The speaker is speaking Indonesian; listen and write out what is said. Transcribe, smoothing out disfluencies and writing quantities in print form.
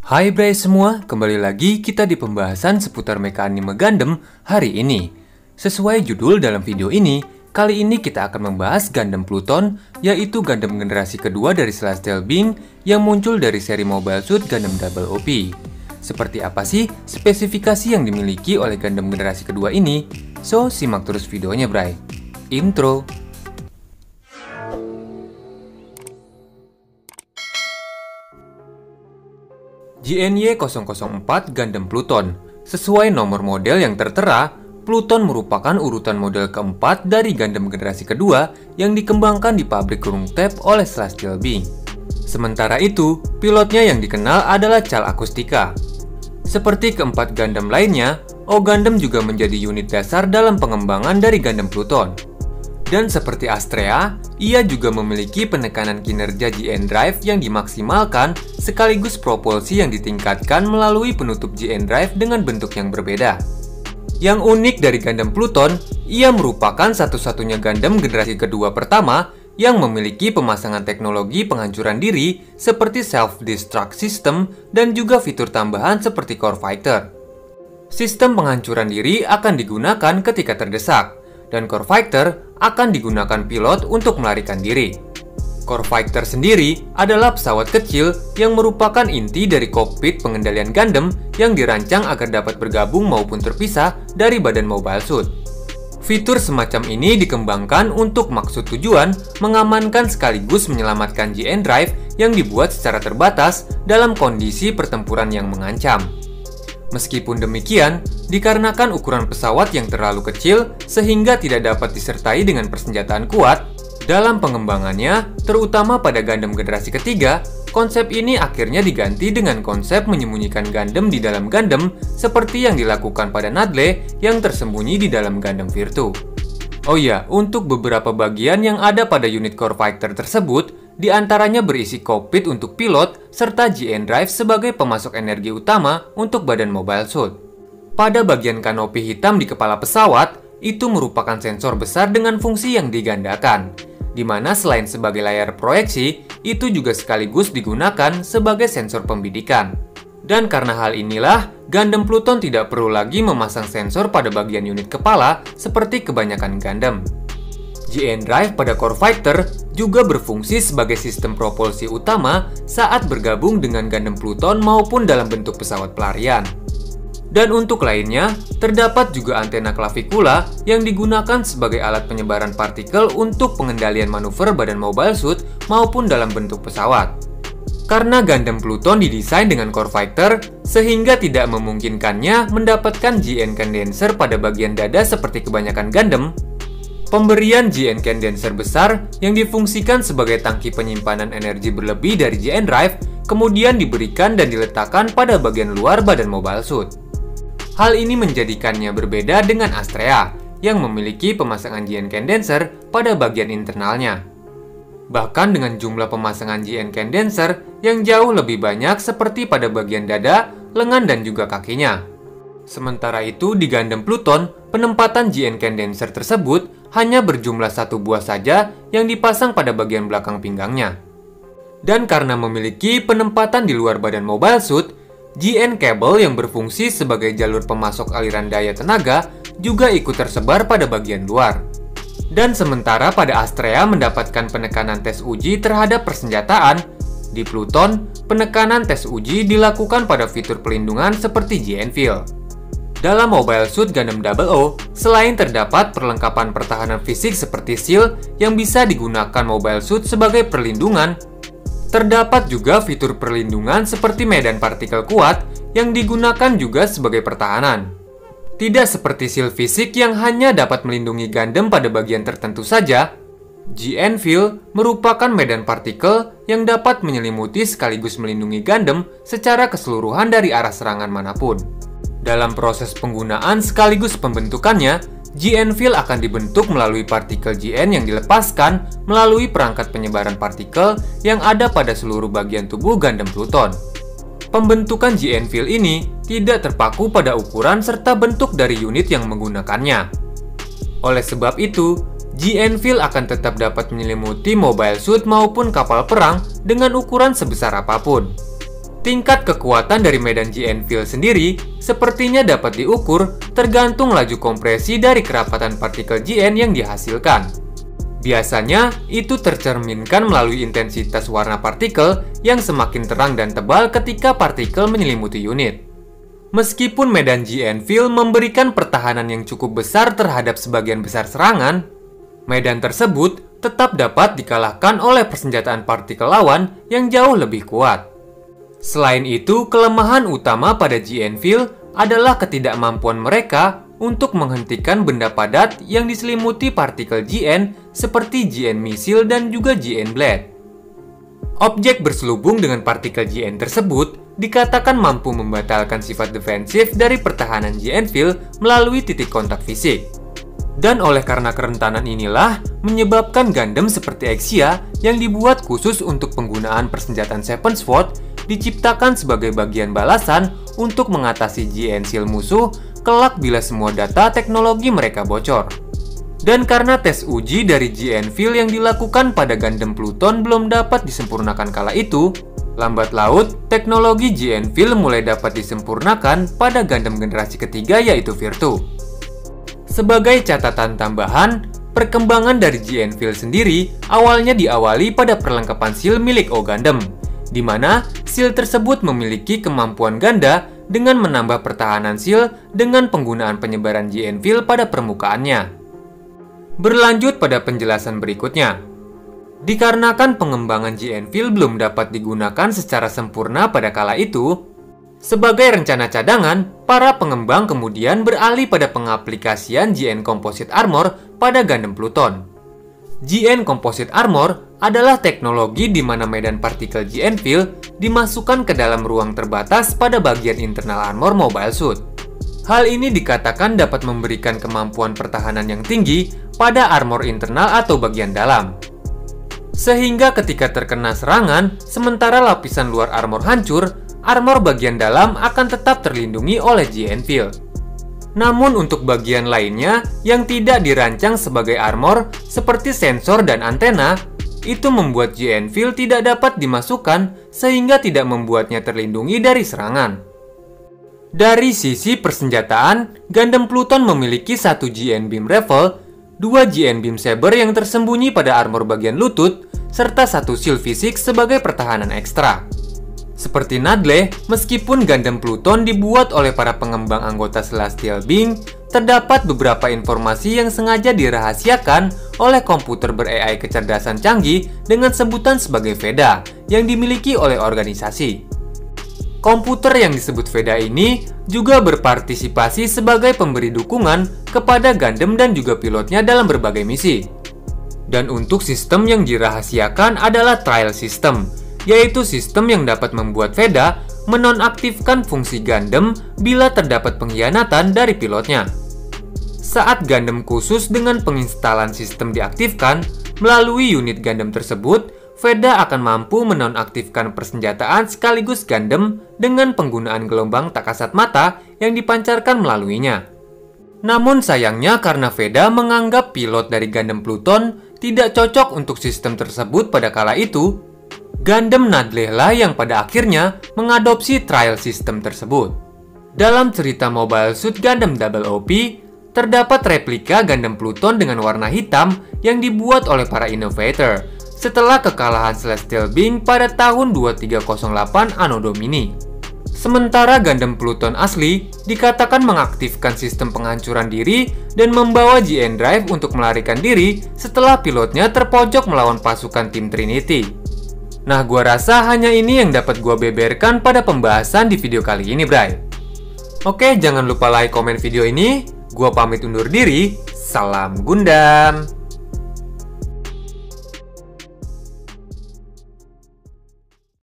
Hai Bray semua, kembali lagi kita di pembahasan seputar mekanisme Gundam hari ini. Sesuai judul dalam video ini, kali ini kita akan membahas Gundam Pluton, yaitu Gundam generasi kedua dari Celestial Being yang muncul dari seri Mobile Suit Gundam Double OP. Seperti apa sih spesifikasi yang dimiliki oleh Gundam generasi kedua ini? So, simak terus videonya Bray. Intro. GNY004 Gundam Pluton. Sesuai nomor model yang tertera, Pluton merupakan urutan model keempat dari Gundam generasi kedua yang dikembangkan di pabrik Krungtep oleh Celestial Being. Sementara itu, pilotnya yang dikenal adalah Chal Acoustica. Seperti keempat Gundam lainnya, O-Gundam juga menjadi unit dasar dalam pengembangan dari Gundam Pluton. Dan seperti Astrea, ia juga memiliki penekanan kinerja GN Drive yang dimaksimalkan sekaligus propulsi yang ditingkatkan melalui penutup GN Drive dengan bentuk yang berbeda. Yang unik dari Gundam Pluton, ia merupakan satu-satunya Gundam generasi kedua pertama yang memiliki pemasangan teknologi penghancuran diri seperti Self-Destruct System dan juga fitur tambahan seperti Core Fighter. Sistem penghancuran diri akan digunakan ketika terdesak, dan Core Fighter akan digunakan pilot untuk melarikan diri. Core Fighter sendiri adalah pesawat kecil yang merupakan inti dari kokpit pengendalian Gundam yang dirancang agar dapat bergabung maupun terpisah dari badan Mobile Suit. Fitur semacam ini dikembangkan untuk maksud tujuan mengamankan sekaligus menyelamatkan GN Drive yang dibuat secara terbatas dalam kondisi pertempuran yang mengancam. Meskipun demikian, dikarenakan ukuran pesawat yang terlalu kecil sehingga tidak dapat disertai dengan persenjataan kuat, dalam pengembangannya, terutama pada Gundam generasi ketiga, konsep ini akhirnya diganti dengan konsep menyembunyikan Gundam di dalam Gundam seperti yang dilakukan pada Nadle yang tersembunyi di dalam Gundam Virtu. Oh iya, untuk beberapa bagian yang ada pada unit Core Fighter tersebut, di antaranya berisi kokpit untuk pilot serta GN Drive sebagai pemasok energi utama untuk badan Mobile Suit. Pada bagian kanopi hitam di kepala pesawat, itu merupakan sensor besar dengan fungsi yang digandakan, di mana selain sebagai layar proyeksi, itu juga sekaligus digunakan sebagai sensor pembidikan. Dan karena hal inilah, Gundam Pluton tidak perlu lagi memasang sensor pada bagian unit kepala seperti kebanyakan Gundam. GN Drive pada Core Fighter juga berfungsi sebagai sistem propulsi utama saat bergabung dengan Gundam Pluton maupun dalam bentuk pesawat pelarian. Dan untuk lainnya, terdapat juga antena klavikula yang digunakan sebagai alat penyebaran partikel untuk pengendalian manuver badan Mobile Suit maupun dalam bentuk pesawat. Karena Gundam Pluton didesain dengan Core Fighter, sehingga tidak memungkinkannya mendapatkan GN Condenser pada bagian dada seperti kebanyakan Gundam, pemberian GN Condenser besar yang difungsikan sebagai tangki penyimpanan energi berlebih dari GN Drive kemudian diberikan dan diletakkan pada bagian luar badan Mobile Suit. Hal ini menjadikannya berbeda dengan Astrea yang memiliki pemasangan GN Condenser pada bagian internalnya. Bahkan dengan jumlah pemasangan GN Condenser yang jauh lebih banyak seperti pada bagian dada, lengan dan juga kakinya. Sementara itu di Gundam Pluton, penempatan GN Condenser tersebut hanya berjumlah satu buah saja yang dipasang pada bagian belakang pinggangnya. Dan karena memiliki penempatan di luar badan Mobile Suit, GN Cable yang berfungsi sebagai jalur pemasok aliran daya tenaga juga ikut tersebar pada bagian luar. Dan sementara pada Astrea mendapatkan penekanan tes uji terhadap persenjataan, di Pluton, penekanan tes uji dilakukan pada fitur pelindungan seperti GN Feel. Dalam Mobile Suit Gundam Double O, selain terdapat perlengkapan pertahanan fisik seperti shield yang bisa digunakan Mobile Suit sebagai perlindungan, terdapat juga fitur perlindungan seperti medan partikel kuat yang digunakan juga sebagai pertahanan. Tidak seperti shield fisik yang hanya dapat melindungi Gundam pada bagian tertentu saja, GN Feel merupakan medan partikel yang dapat menyelimuti sekaligus melindungi Gundam secara keseluruhan dari arah serangan manapun. Dalam proses penggunaan sekaligus pembentukannya, GN Feel akan dibentuk melalui partikel GN yang dilepaskan melalui perangkat penyebaran partikel yang ada pada seluruh bagian tubuh Gundam Pluton. Pembentukan GN Feel ini tidak terpaku pada ukuran serta bentuk dari unit yang menggunakannya. Oleh sebab itu, GN Feel akan tetap dapat menyelimuti Mobile Suit maupun kapal perang dengan ukuran sebesar apapun. Tingkat kekuatan dari medan GN-Field sendiri sepertinya dapat diukur tergantung laju kompresi dari kerapatan partikel GN yang dihasilkan. Biasanya, itu tercerminkan melalui intensitas warna partikel yang semakin terang dan tebal ketika partikel menyelimuti unit. Meskipun medan GN-Field memberikan pertahanan yang cukup besar terhadap sebagian besar serangan, medan tersebut tetap dapat dikalahkan oleh persenjataan partikel lawan yang jauh lebih kuat. Selain itu, kelemahan utama pada GN-Field adalah ketidakmampuan mereka untuk menghentikan benda padat yang diselimuti partikel GN seperti GN Missile dan juga GN Blade. Objek berselubung dengan partikel GN tersebut dikatakan mampu membatalkan sifat defensif dari pertahanan GN-Field melalui titik kontak fisik. Dan oleh karena kerentanan inilah menyebabkan Gundam seperti Exia yang dibuat khusus untuk penggunaan persenjataan Seven Sword diciptakan sebagai bagian balasan untuk mengatasi GN Shield musuh kelak bila semua data teknologi mereka bocor. Dan karena tes uji dari GN-Field yang dilakukan pada Gundam Pluton belum dapat disempurnakan kala itu, lambat laut teknologi GN-Field mulai dapat disempurnakan pada Gundam generasi ketiga yaitu Virtu. Sebagai catatan tambahan, perkembangan dari GN-Field sendiri awalnya diawali pada perlengkapan shield milik O Gundam, di mana shield tersebut memiliki kemampuan ganda dengan menambah pertahanan shield dengan penggunaan penyebaran GN-Field pada permukaannya. Berlanjut pada penjelasan berikutnya. Dikarenakan pengembangan GN-Field belum dapat digunakan secara sempurna pada kala itu, sebagai rencana cadangan, para pengembang kemudian beralih pada pengaplikasian GN Composite Armor pada Gundam Pluton. GN Composite Armor adalah teknologi di mana medan partikel GN-Field dimasukkan ke dalam ruang terbatas pada bagian internal armor mobile suit. Hal ini dikatakan dapat memberikan kemampuan pertahanan yang tinggi pada armor internal atau bagian dalam. Sehingga ketika terkena serangan, sementara lapisan luar armor hancur, armor bagian dalam akan tetap terlindungi oleh GN-Field. Namun untuk bagian lainnya yang tidak dirancang sebagai armor seperti sensor dan antena, itu membuat GN-Field tidak dapat dimasukkan sehingga tidak membuatnya terlindungi dari serangan. Dari sisi persenjataan, Gundam Pluton memiliki satu GN Beam Rifle, 2 GN Beam Saber yang tersembunyi pada armor bagian lutut, serta satu shield fisik sebagai pertahanan ekstra. Seperti Nadle, meskipun Gundam Pluton dibuat oleh para pengembang anggota Celestial Being, terdapat beberapa informasi yang sengaja dirahasiakan oleh komputer ber-AI kecerdasan canggih dengan sebutan sebagai VEDA yang dimiliki oleh organisasi. Komputer yang disebut VEDA ini juga berpartisipasi sebagai pemberi dukungan kepada Gundam dan juga pilotnya dalam berbagai misi. Dan untuk sistem yang dirahasiakan adalah Trial System, yaitu sistem yang dapat membuat VEDA menonaktifkan fungsi Gundam bila terdapat pengkhianatan dari pilotnya. Saat Gundam khusus dengan penginstalan sistem diaktifkan, melalui unit Gundam tersebut, VEDA akan mampu menonaktifkan persenjataan sekaligus Gundam dengan penggunaan gelombang tak kasat mata yang dipancarkan melaluinya. Namun sayangnya karena VEDA menganggap pilot dari Gundam Pluton tidak cocok untuk sistem tersebut pada kala itu, Gundam Nadle lah yang pada akhirnya mengadopsi trial system tersebut. Dalam cerita Mobile Suit Gundam Double OP, terdapat replika Gundam Pluton dengan warna hitam yang dibuat oleh para innovator setelah kekalahan Celestial Being pada tahun 2308 Anno Domini. Sementara Gundam Pluton asli dikatakan mengaktifkan sistem penghancuran diri dan membawa GN Drive untuk melarikan diri setelah pilotnya terpojok melawan pasukan tim Trinity. Nah, gua rasa hanya ini yang dapat gua beberkan pada pembahasan di video kali ini, Bray. Oke, jangan lupa like, komen video ini. Gua pamit undur diri. Salam Gundam.